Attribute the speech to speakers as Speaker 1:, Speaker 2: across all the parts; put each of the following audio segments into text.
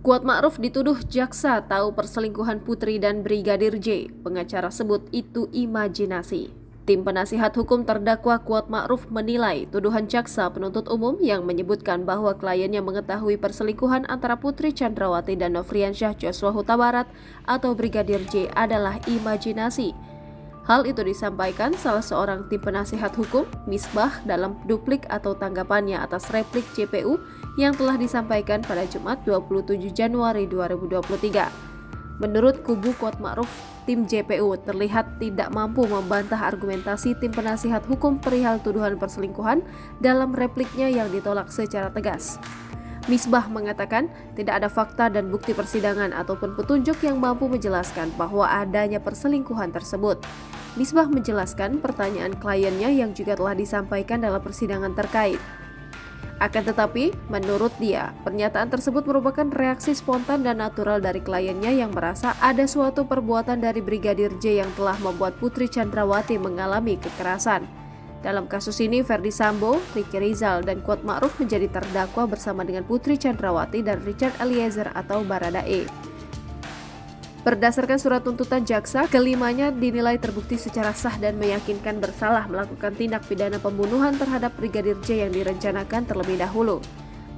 Speaker 1: Kuatma'ruf dituduh jaksa tahu perselingkuhan Putri dan Brigadir J. Pengacara sebut itu imajinasi. Tim penasihat hukum terdakwa Kuatma'ruf menilai tuduhan jaksa penuntut umum yang menyebutkan bahwa kliennya mengetahui perselingkuhan antara Putri Chandrawati dan Nofriansyah Joshua Huta Barat atau Brigadir J adalah imajinasi. Hal itu disampaikan salah seorang tim penasihat hukum, Misbah, dalam duplik atau tanggapannya atas replik JPU yang telah disampaikan pada Jumat 27 Januari 2023. Menurut kubu Kuatma'ruf, tim JPU terlihat tidak mampu membantah argumentasi tim penasihat hukum perihal tuduhan perselingkuhan dalam repliknya yang ditolak secara tegas. Misbah mengatakan tidak ada fakta dan bukti persidangan ataupun petunjuk yang mampu menjelaskan bahwa adanya perselingkuhan tersebut. Misbah menjelaskan pertanyaan kliennya yang juga telah disampaikan dalam persidangan terkait. Akan tetapi, menurut dia, pernyataan tersebut merupakan reaksi spontan dan natural dari kliennya yang merasa ada suatu perbuatan dari Brigadir J yang telah membuat Putri Chandrawati mengalami kekerasan. Dalam kasus ini, Ferdy Sambo, Ricky Rizal, dan Kuatma'ruf menjadi terdakwa bersama dengan Putri Chandrawati dan Richard Eliezer atau Baradae. Berdasarkan surat tuntutan jaksa, kelimanya dinilai terbukti secara sah dan meyakinkan bersalah melakukan tindak pidana pembunuhan terhadap Brigadir J yang direncanakan terlebih dahulu.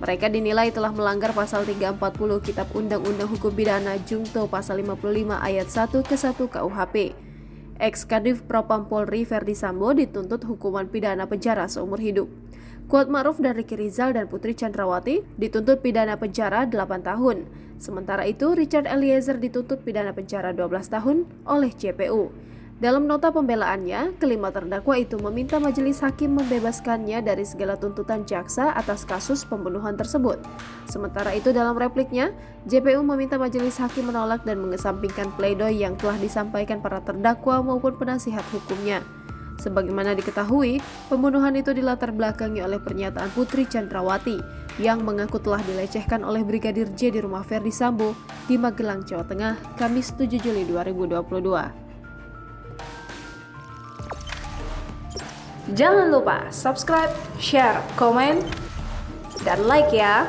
Speaker 1: Mereka dinilai telah melanggar pasal 340 Kitab Undang-Undang Hukum Pidana Jungto pasal 55 ayat 1 ke 1 KUHP. Ex-Kadif Propam Polri Ferdy Sambo dituntut hukuman pidana penjara seumur hidup. Kuatma'ruf dan Ricky Rizal dan Putri Chandrawati dituntut pidana penjara 8 tahun. Sementara itu, Richard Eliezer dituntut pidana penjara 12 tahun oleh JPU. Dalam nota pembelaannya, kelima terdakwa itu meminta majelis hakim membebaskannya dari segala tuntutan jaksa atas kasus pembunuhan tersebut. Sementara itu, dalam repliknya, JPU meminta majelis hakim menolak dan mengesampingkan pledoi yang telah disampaikan para terdakwa maupun penasihat hukumnya. Sebagaimana diketahui, pembunuhan itu dilatar belakangi oleh pernyataan Putri Chandrawati yang mengaku telah dilecehkan oleh Brigadir J di rumah Ferdy Sambo di Magelang, Jawa Tengah, Kamis 7 Juli 2022.
Speaker 2: Jangan lupa subscribe, share, komen, dan like ya!